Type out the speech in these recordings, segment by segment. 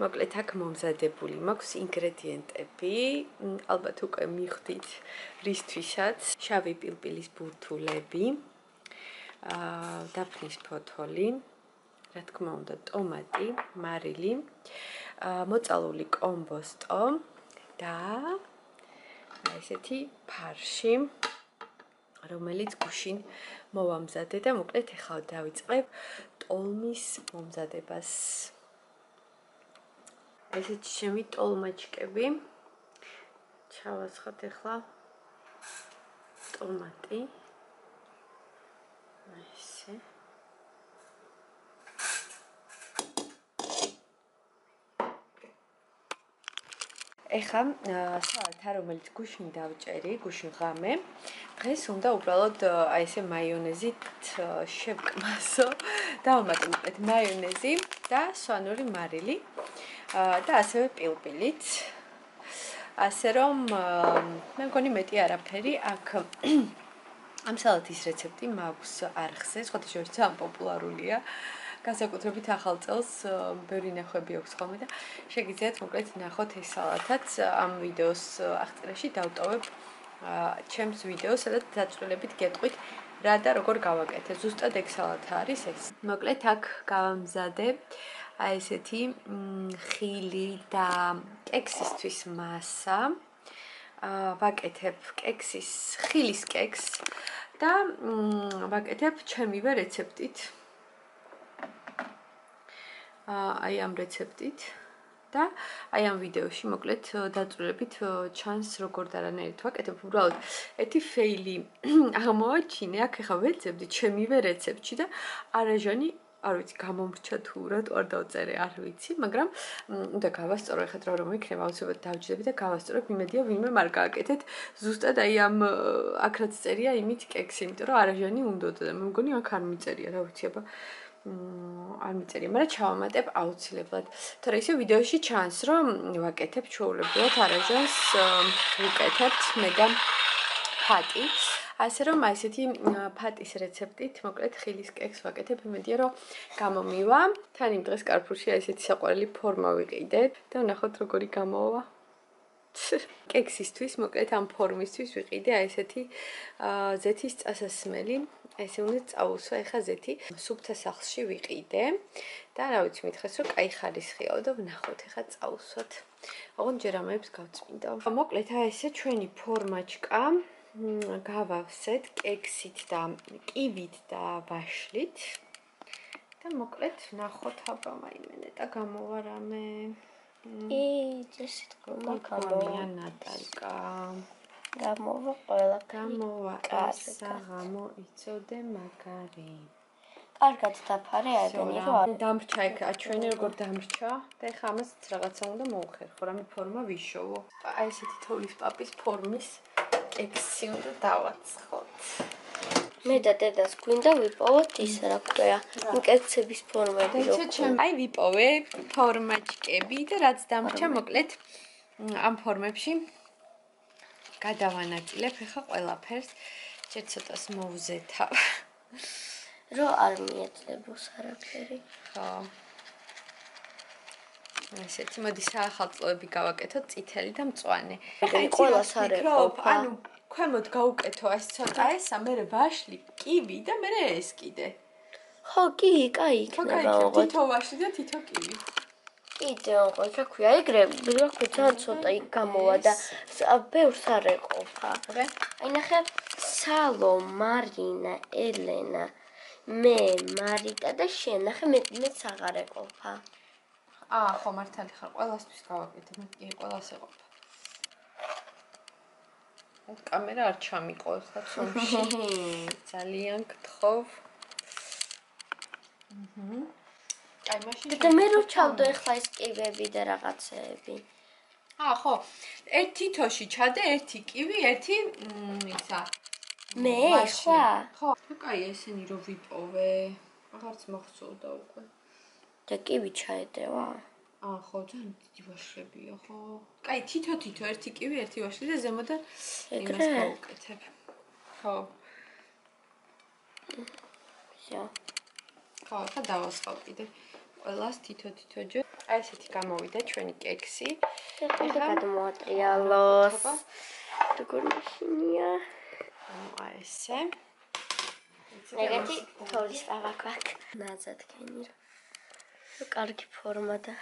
მოკლედ აქ მომზადებული მაქვს ინგრედიენტები, ალბათ უკვე მიხვდით რისთვისაც. შავი პილპილის ბურთულები, დაფნის ფოთოლი, რა თქმა უნდა, ტომატი, მარილი, მოწალული კომბოსტო და ესეთი ფარში, რომელიც გუშინ მოვამზადე და მოკლედ ახლა დავიწყებ ტოლმის მომზადებას. ესეთი ჩემი ტოლმაჩკები. ჩავასხოთ ახლა ტომატი. ესე. ეხლა სალათა, რომელიც გუშინ დავჭერი, გუშინ ღამე, დღეს უნდა უბრალოდ აი ესე მაიონეზით შევკმასო. დავამატე მოკლედ მაიონეზი და სვანური მარილი და ასევე პილპილით. ასე რომ მე მგონი მეტი არაფერი აქ ამ სალათის რეცეპტი მაქვს არხზე, სხვათა შორის ძალიან პოპულარულია. განსაკუთრებით ახალ წელს ბევრი ნახვები აქვს ხოლმე და შეგიძლიათ მოკლედ ნახოთ ეს სალათაც ამ ვიდეოს აღწერაში დავტოვებ ჩემს ვიდეოს, სადაც დაწვრილებით გეტყვით რა და როგორ გავაკეთე. ზუსტად ეგ სალათა არის ეს. მოკლედ აქ გავამზადე აი ესეთი ხილი და კექსისთვის მასა. ვაკეთებ ხილის კექს და ვაკეთებ ჩემივე რეცეპტით. აი ამ რეცეპტით და აი ამ ვიდეოში მოკლედ დაწვრილებით ჩანს როგორ და რანაირად ვაკეთებ. უბრალოდ ერთი ფეილი აღმოაჩინე, აქ ახლა ვეცებდი ჩემივე რეცეპტში და არაჟანი არ ვიცი გამომრჩა თუ რატო არ დავწერე, არ ვიცი, მაგრამ უნდა გავასწორო ახლა დრო რომ იქნება, აუცილებლად დავჯდები და გავასწორებ, იმედია ვინმე არ გააკეთეთ ზუსტად აი ამ აქ რაც წერია იმით კექსი, იმიტომ რომ არაჟანი უნდოდა და მე მგონი აქ არ მიწერია, რა ვიცი აბა არ მიწერია, მაგრამ ჩავამატებ აუცილებლად. თორე ისე ვიდეოში ჩანს, რომ ვაკეთებ ჩვეულებრივად არაჟანს ვუკეთებთ მე და ფატი. ასე რომ აი ესეთი ფატის რეცეპტით მოკლედ ხილის კექს ვაკეთებ, იმედია რომ გამომივა. თან იმ დღეს კარფურში აი ესეთი საყვარელი ფორმა ვიყიდე და ვნახოთ როგორი გამოვა. კექსისთვის მოკლედ ამ ფორმისთვის ვიყიდე აი ესეთი ზეთის წასასმელი. ესე უნდა წაუსვა ეხა ზეთი სუფთა სახლში ვიყიდე და რა ვიცი მითხეს რომ კაი ხარისხიაო და ვნახოთ ეხა წაუსვათ. ოღონდ ჯერ ამებს გავწმინდა. მოკლედ აი ესე ჩვენი ფორმაჩკა გავავსეთ კექსით და კივით და ვაშლით და მოკლედ ვნახოთ აბა მაინე ნეტა გამოვა რამე. წესით გამოვა ნატალკა. გამოვა ყველა გამოვა საღამო იცოდე მაგარი. კარგად დაფარე ადენი რომ დამრჩა ეგ აჩვენე როგორ დამრჩა და ეხლა ამას რაღაცა უნდა მოუხერხო, რამე ფორმა ვიშოვო. აი ესეთი თოვლის პაპის ფორმის კექსი უნდა დავაცხოთ. მე და დედას გვინდა ვიპოვოთ ის რა ქვია, კექსების ფორმები როგორ. აი ვიპოვე ფორმაჩკები და რაც დამრჩა მოკლედ ამ ფორმებში გადავანაწილებ ეხა ყველაფერს, ჯერ ცოტას მოვზეთავ. რო არ მიეწლებოს არაფერი. ხო. ესეთი მოდი საახალწლოები გავაკეთოთ წითელი და მწვანე. ყველას არ ეყოფა. ანუ ქვემოთ გავუკეთო ეს ცოტა ესა, მერე ვაშლი, კივი და მერე ეს კიდე. ხო, კი, კაი იქნება ოღონდ. თითო ვაშლი და თითო კივი. კიდე ოღონდ რა ქვია, ეგრე რა ძალიან ცოტა იქ გამოვა და ბევრს არ ეყოფა. აი ნახე, სალო, მარინა, ელენა, მე, მარიტა და შენ, ნახე მეც აღარ ეყოფა. ხო, მართალი ხარ, ყველასთვის გავაკეთე, მე კი ყველას ეყოფა. კამერა არ ჩამიყო ხა ცომში. ძალიან გთხოვ. აი მაშინ და მე რო ჩავდო ეხლა ეს კივები და რაღაცეები. ხო. ერთ თითოში ჩადე ერთი კივი, ერთი ისა. მე ხა? ხო. კაი ესენი რო ვიპოვე. აღარც მოხსოვდა უკვე. და კივი ჩაედევა? ხო, ძალიან დიდი ვაშლებია, ხო. კაი, თითო ერთი კივი, ერთი ვაშლი და ზემოდან იმას გავუკეთებ. ხო. ხო, ხა დავასხავ კიდე. ყველას თითო-თითოჯერ. აი ესეთი გამოვიდა ჩვენი კექსი. ეხლა გადმოატრიალოს. როგორ მაშინია? ანუ აი ესე. ეგეთი თოვლის პავა გვაქვს. ნაზადქენი რა. კარგი ფორმა და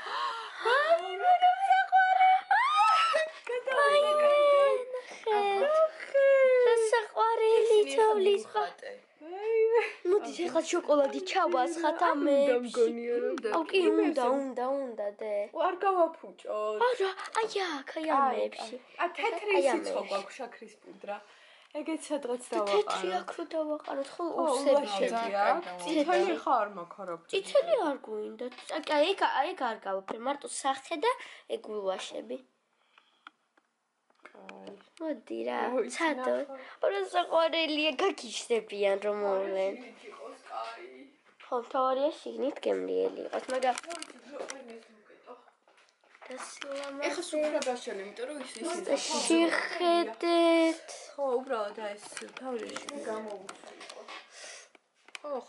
მოდი ახლა შოკოლადი ჩავასხათ ამებში. აუ კი უნდა დე. არ გავაფუჭოთ. არა, აი აქ, აი ამებში. თეთრი სიცხო გვაქვს შაქრის პუდრა. ეგეც სადღაც დავაყარო. თეთრი აქ რო დავაყაროთ, ხო უსები შეძია. წითელი ხარ მაქარობ. წითელი არ გვინდა. აი არ გავაფერ, მარტო სახე და ეგ ულვაშები. მოდი რა, ცადო. ორ საყვარელია გაგიშდებიან რომ მოვლენ. ხო, თავარია შიგნით გემრიელი იყოს, მაგრამ ეხა სუფრებაშელი, იმიტომ რომ ის შეხედეთ. ხო, უბრალოდ აი ეს თავრიში გამოვუწვა.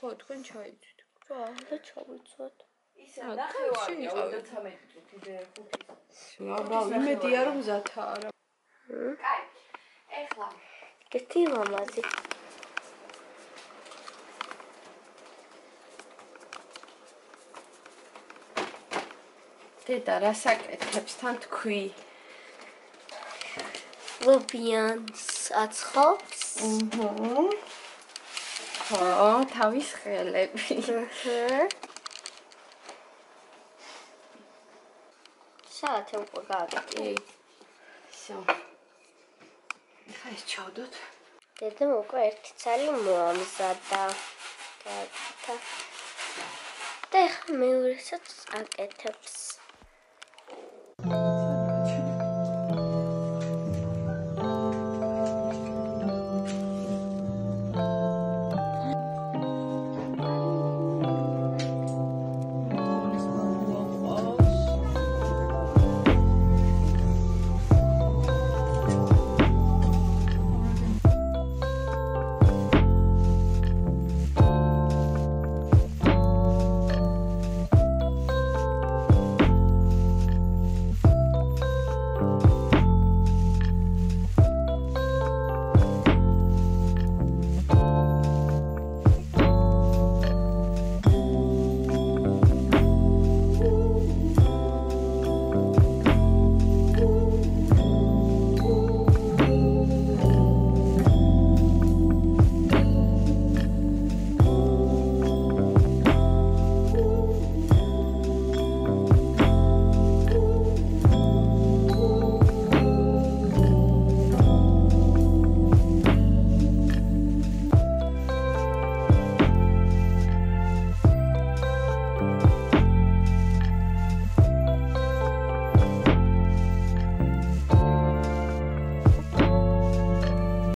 ხო, თქვენ ჩაიცით. რა, და ჩავიცვათ. ისე ნახევარი 13 წუთი და 5. რა, იმედია რომ ზათა არა. კაი. ეხლა გეთი მამაზი. დედა რა საკეთებს თან თქვი? ლობიანს აცხობს. ხო, თავის ხელები. საათე უკვე გააკეთე. ისო. ხა ეს ჩავდოთ. დედამ უკვე ერთი ცალი მოამზადა. გააკეთა. და ახლა მეორესაც აკეთებს.